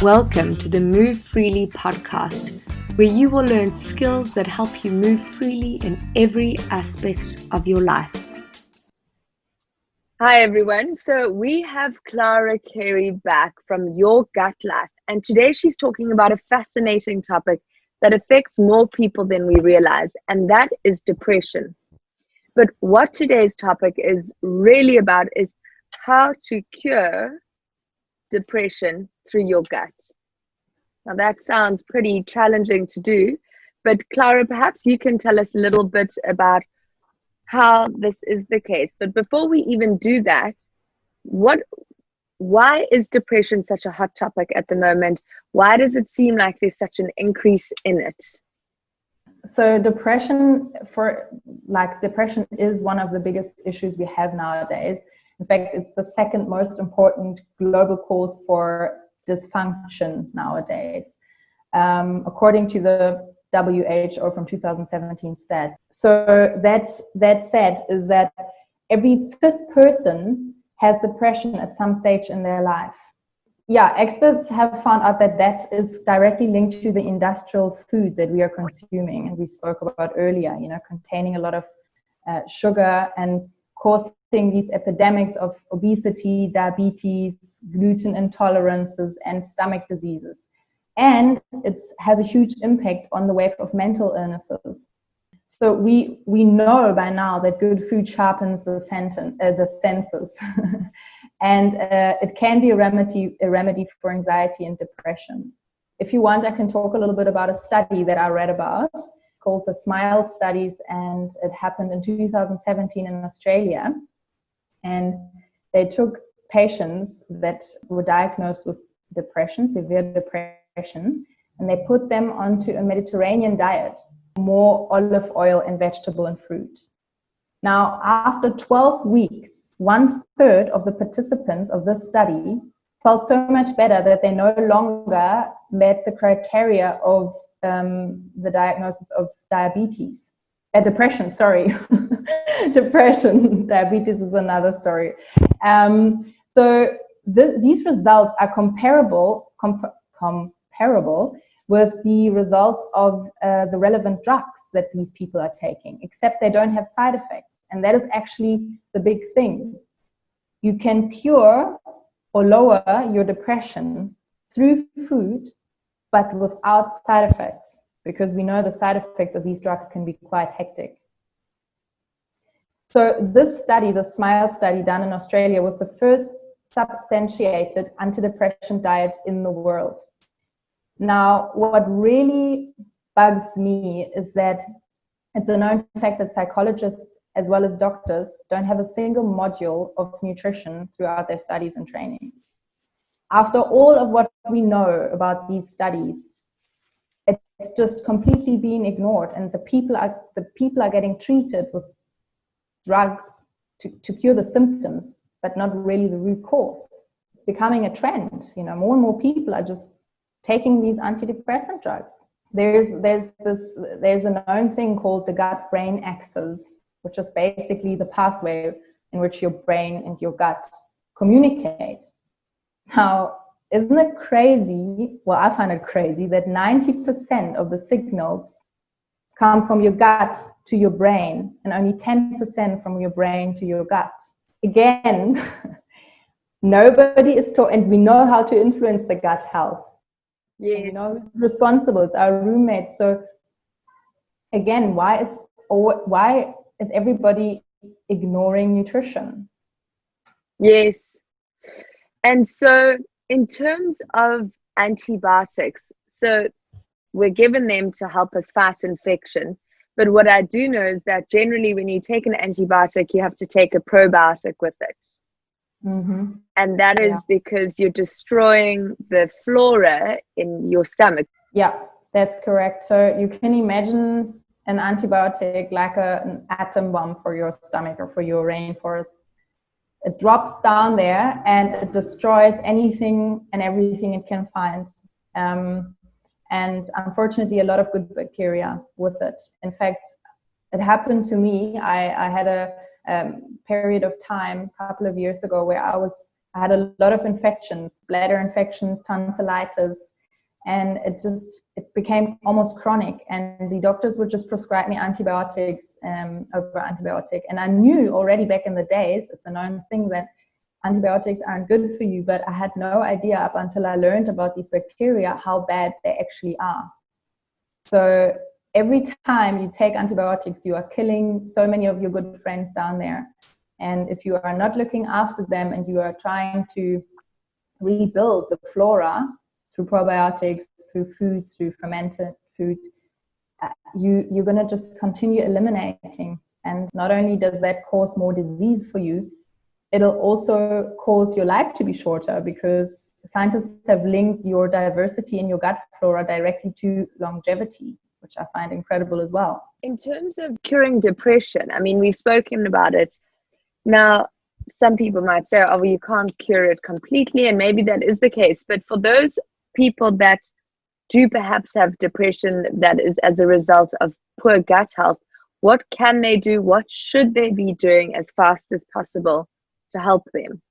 Welcome to the Move Freely podcast, where you will learn skills that help you move freely in every aspect of your life. Hi everyone. So we have Clara Carey back from Your Gut Life, and today she's talking about a fascinating topic that affects more people than we realize, and that is depression. But what today's topic is really about is how to cure depression through your gut. Now that sounds pretty challenging to do, but Clara, perhaps you can tell us a little bit about how this is the case. But before we even do that, why is depression such a hot topic at the moment? Why does it seem like there's such an increase in it? So depression is one of the biggest issues we have nowadays. In fact, it's the second most important global cause for dysfunction nowadays, according to the WHO from 2017 stats. So that said is that every fifth person has depression at some stage in their life. Yeah, experts have found out that is directly linked to the industrial food that we are consuming, and we spoke about earlier, containing a lot of sugar and causing these epidemics of obesity, diabetes, gluten intolerances, and stomach diseases. And it has a huge impact on the wave of mental illnesses. So we know by now that good food sharpens the senses, and it can be a remedy for anxiety and depression. If you want, I can talk a little bit about a study that I read about called the SMILE studies, and it happened in 2017 in Australia. And they took patients that were diagnosed with depression, severe depression, and they put them onto a Mediterranean diet, more olive oil and vegetable and fruit. Now, after 12 weeks, 1/3 of the participants of this study felt so much better that they no longer met the criteria of the diagnosis of depression, sorry. Depression, diabetes is another story. So these results are comparable with the results of the relevant drugs that these people are taking, except they don't have side effects. And that is actually the big thing. You can cure or lower your depression through food, but without side effects, because we know the side effects of these drugs can be quite hectic. So this study, the SMILE study done in Australia, was the first substantiated antidepressant diet in the world. Now, what really bugs me is that it's a known fact that psychologists as well as doctors don't have a single module of nutrition throughout their studies and trainings. After all of what we know about these studies, it's just completely being ignored, and the people are getting treated with drugs to cure the symptoms, but not really the root cause. It's becoming a trend. More and more people are just taking these antidepressant drugs. There's a known thing called the gut-brain axis, which is basically the pathway in which your brain and your gut communicate. Now, isn't it crazy? Well, I find it crazy that 90% of the signals come from your gut to your brain and only 10% from your brain to your gut. Again, nobody is taught, and we know how to influence the gut health. Yes. It's responsible. It's our roommate. So again, why is everybody ignoring nutrition? Yes. And so in terms of antibiotics, so we're given them to help us fight infection. But what I do know is that generally when you take an antibiotic, you have to take a probiotic with it. Mm-hmm. And that is because you're destroying the flora in your stomach. Yeah, that's correct. So you can imagine an antibiotic like an atom bomb for your stomach or for your rainforest. It drops down there and it destroys anything and everything it can find. And unfortunately, a lot of good bacteria with it. In fact, it happened to me. I had a period of time a couple of years ago where I was I had a lot of infections, bladder infection, tonsillitis, and it became almost chronic. And the doctors would just prescribe me antibiotics over antibiotic. And I knew already back in the days, it's a known thing that antibiotics aren't good for you, but I had no idea up until I learned about these bacteria how bad they actually are. So every time you take antibiotics, you are killing so many of your good friends down there. And if you are not looking after them and you are trying to rebuild the flora through probiotics, through foods, through fermented food, you're going to just continue eliminating. And not only does that cause more disease for you, it'll also cause your life to be shorter, because scientists have linked your diversity in your gut flora directly to longevity, which I find incredible as well. In terms of curing depression, I mean, we've spoken about it. Now, some people might say, oh, well, you can't cure it completely, and maybe that is the case. But for those people that do perhaps have depression that is as a result of poor gut health, what can they do? What should they be doing as fast as possible to help them?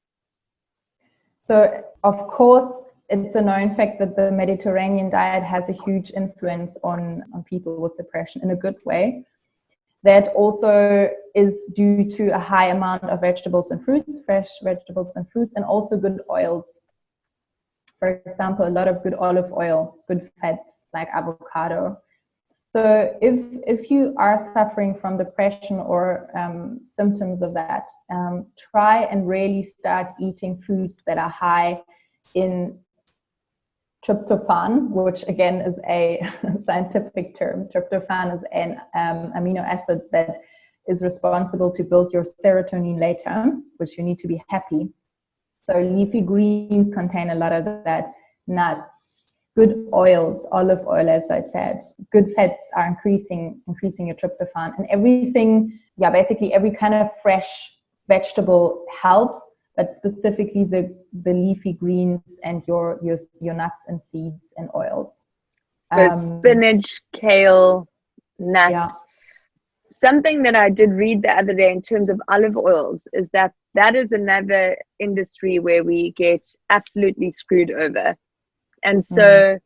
So, of course, it's a known fact that the Mediterranean diet has a huge influence on people with depression in a good way. That also is due to a high amount of vegetables and fruits, fresh vegetables and fruits, and also good oils. For example, a lot of good olive oil, good fats like avocado. So if you are suffering from depression or symptoms of that, try and really start eating foods that are high in tryptophan, which again is a scientific term. Tryptophan is an amino acid that is responsible to build your serotonin later, which you need to be happy. So leafy greens contain a lot of that, nuts, good oils, olive oil, as I said, good fats are increasing your tryptophan, and everything, basically every kind of fresh vegetable helps, but specifically the leafy greens and your nuts and seeds and oils. So spinach, kale, nuts. Yeah. Something that I did read the other day in terms of olive oils is that is another industry where we get absolutely screwed over. And so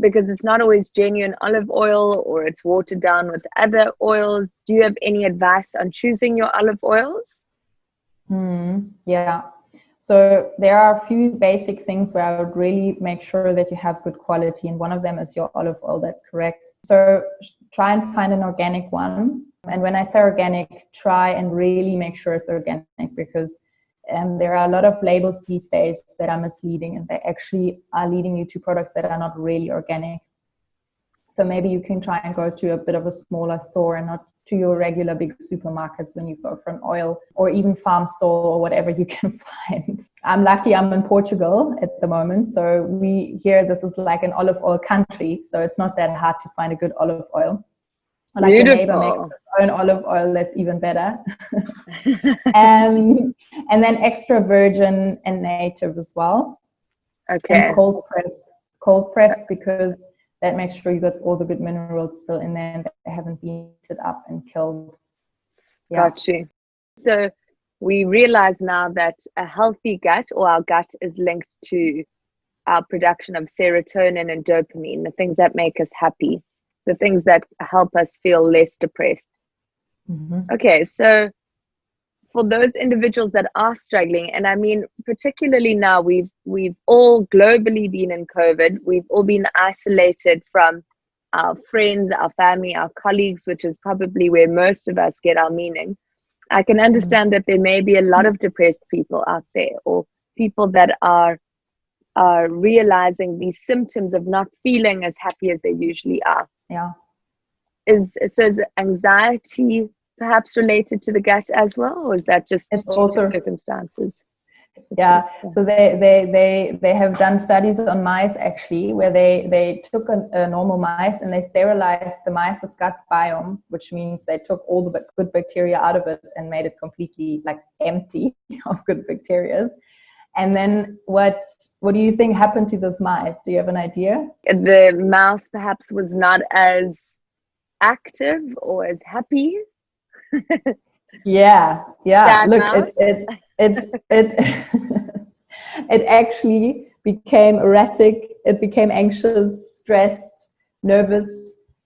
because it's not always genuine olive oil, or it's watered down with other oils, do you have any advice on choosing your olive oils? Yeah. So there are a few basic things where I would really make sure that you have good quality, and one of them is your olive oil. That's correct. So try and find an organic one. And when I say organic, try and really make sure it's organic, because there are a lot of labels these days that are misleading, and they actually are leading you to products that are not really organic. So maybe you can try and go to a bit of a smaller store and not to your regular big supermarkets when you go for an oil, or even farm store or whatever you can find. I'm lucky I'm in Portugal at the moment. So we here, this is like an olive oil country. So it's not that hard to find a good olive oil. Like your neighbor makes her own olive oil, that's even better. And then extra virgin and native as well. Okay. And cold pressed because that makes sure you got all the good minerals still in there and they haven't been heated up and killed. Yeah. Got you. So we realize now that a healthy gut, or our gut, is linked to our production of serotonin and dopamine, the things that make us happy, the things that help us feel less depressed. Okay, so for those individuals that are struggling, and I mean, particularly now, we've all globally been in COVID. We've all been isolated from our friends, our family, our colleagues, which is probably where most of us get our meaning. I can understand that there may be a lot of depressed people out there, or people that are realizing these symptoms of not feeling as happy as they usually are. Yeah. Is anxiety perhaps related to the gut as well, or is that just also circumstances? Yeah, so they have done studies on mice actually, where they took a normal mice and they sterilized the mice's gut biome, which means they took all the good bacteria out of it and made it completely like empty of good bacteria. And then what do you think happened to those mice? Do you have an idea? The mouse perhaps was not as active or as happy. Yeah. Sad Look, mouse. it's it actually became erratic, it became anxious, stressed, nervous,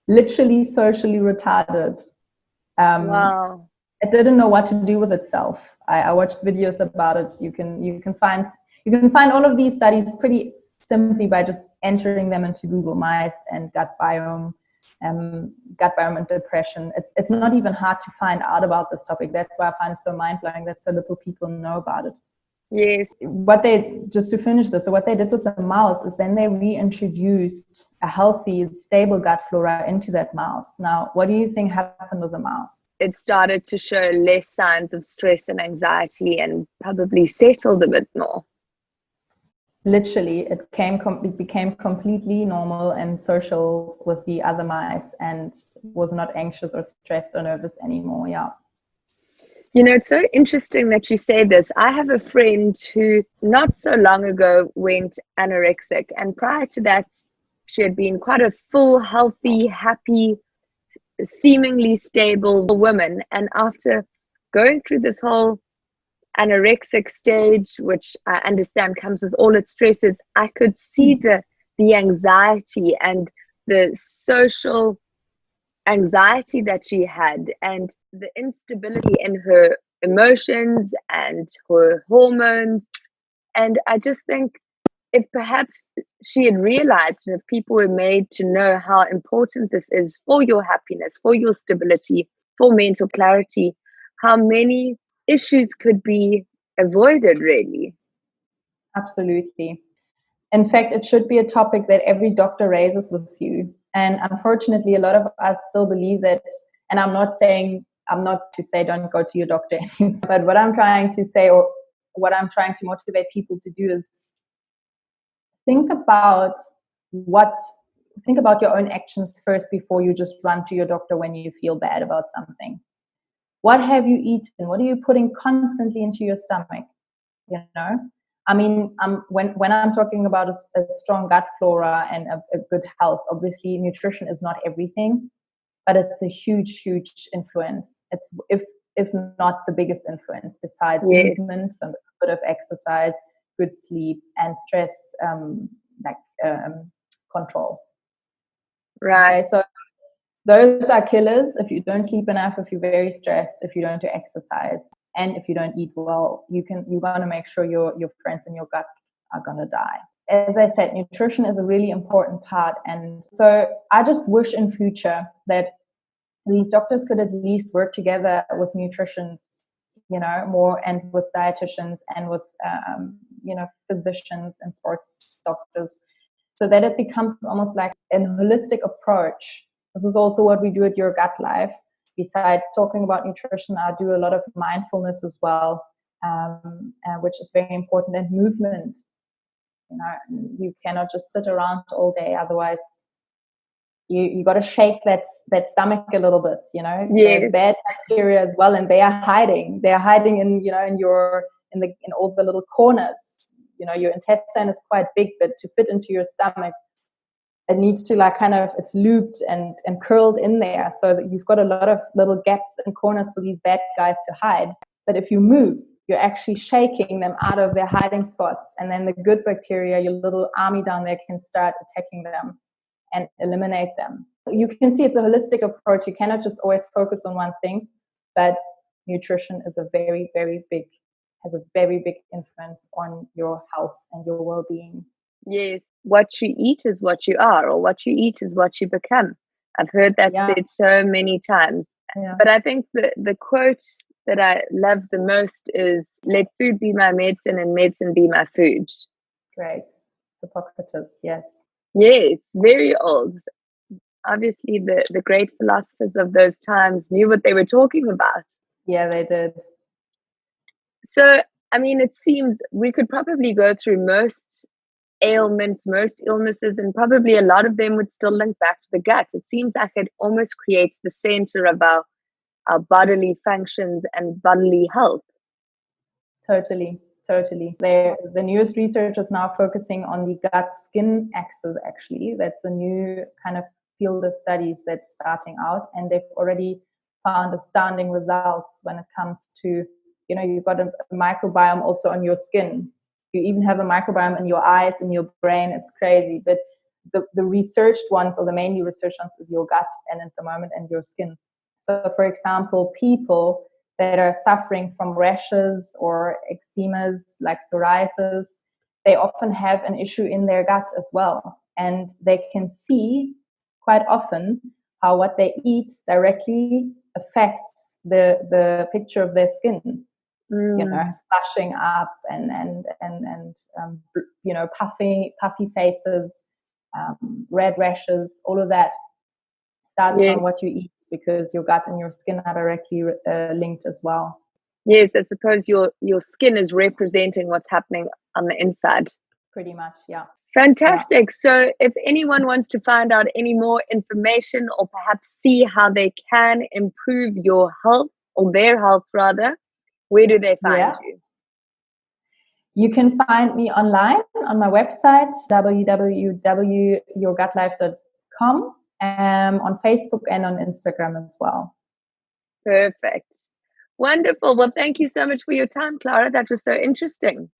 literally socially retarded. Wow. It didn't know what to do with itself. I watched videos about it. You can find all of these studies pretty simply by just entering them into Google Mice and gut biome and depression. It's not even hard to find out about this topic. That's why I find it so mind-blowing that so little people know about it. Yes. Just to finish this, so what they did with the mouse is then they reintroduced a healthy, stable gut flora into that mouse. Now, what do you think happened with the mouse? It started to show less signs of stress and anxiety and probably settled a bit more. Literally, it became completely normal and social with the other mice and was not anxious or stressed or nervous anymore. Yeah. You know, it's so interesting that you say this. I have a friend who not so long ago went anorexic, and prior to that, she had been quite a full, healthy, happy, seemingly stable woman. And after going through this whole anorexic stage, which I understand comes with all its stresses, I could see the anxiety and the social anxiety that she had and the instability in her emotions and her hormones. And I just think if perhaps she had realized, and if people were made to know how important this is for your happiness, for your stability, for mental clarity, how many issues could be avoided, really. Absolutely. In fact, it should be a topic that every doctor raises with you. And unfortunately, a lot of us still believe that, and I'm not to say don't go to your doctor, but what I'm trying to say, or what I'm trying to motivate people to do, is think about your own actions first before you just run to your doctor when you feel bad about something. What have you eaten? What are you putting constantly into your stomach? You know, I mean, when I'm talking about a strong gut flora and a good health, obviously nutrition is not everything, but it's a huge, huge influence. It's if not the biggest influence, besides Yes. movement, some bit of exercise, good sleep, and stress control. Right. Okay, so those are killers. If you don't sleep enough, if you're very stressed, if you don't do exercise, and if you don't eat well, you're going to make sure your friends in your gut are going to die. As I said, nutrition is a really important part. And so I just wish in future that these doctors could at least work together with nutritionists, more, and with dietitians and with, physicians and sports doctors, so that it becomes almost like a holistic approach. This is also what we do at Your Gut Life. Besides talking about nutrition, I do a lot of mindfulness as well, which is very important, and movement. You cannot just sit around all day. Otherwise, you got to shake that stomach a little bit. Yes. There's bad bacteria as well, and they are hiding. They are hiding in all the little corners. Your intestine is quite big, but to fit into your stomach, it needs to it's looped and curled in there, so that you've got a lot of little gaps and corners for these bad guys to hide. But if you move, you're actually shaking them out of their hiding spots, and then the good bacteria, your little army down there, can start attacking them and eliminate them. You can see it's a holistic approach. You cannot just always focus on one thing, but nutrition is has a very big influence on your health and your well-being. Yes, what you eat is what you are, or what you eat is what you become. I've heard that said so many times. Yeah. But I think the quote that I love the most is, "Let food be my medicine and medicine be my food." Great. Hippocrates, yes. Yes, very old. Obviously, the great philosophers of those times knew what they were talking about. Yeah, they did. So, I mean, it seems we could probably go through most ailments, most illnesses, and probably a lot of them would still link back to the gut. It seems like it almost creates the center of our bodily functions and bodily health. Totally. The newest research is now focusing on the gut-skin axis, actually. That's a new kind of field of studies that's starting out, and they've already found astounding results when it comes to, you've got a microbiome also on your skin. You even have a microbiome in your eyes, in your brain. It's crazy. But the researched ones, or the mainly researched ones, is your gut and at the moment and your skin. So, for example, people that are suffering from rashes or eczemas like psoriasis, they often have an issue in their gut as well. And they can see quite often how what they eat directly affects the picture of their skin. You know, flushing up and you know, puffy faces, red rashes, all of that starts from what you eat, because your gut and your skin are directly linked as well. Yes, I suppose your skin is representing what's happening on the inside. Pretty much, yeah. Fantastic. Yeah. So if anyone wants to find out any more information, or perhaps see how they can improve your health, or their health rather, where do they find you? You can find me online on my website, www.yourgutlife.com, on Facebook and on Instagram as well. Perfect. Wonderful. Well, thank you so much for your time, Clara. That was so interesting.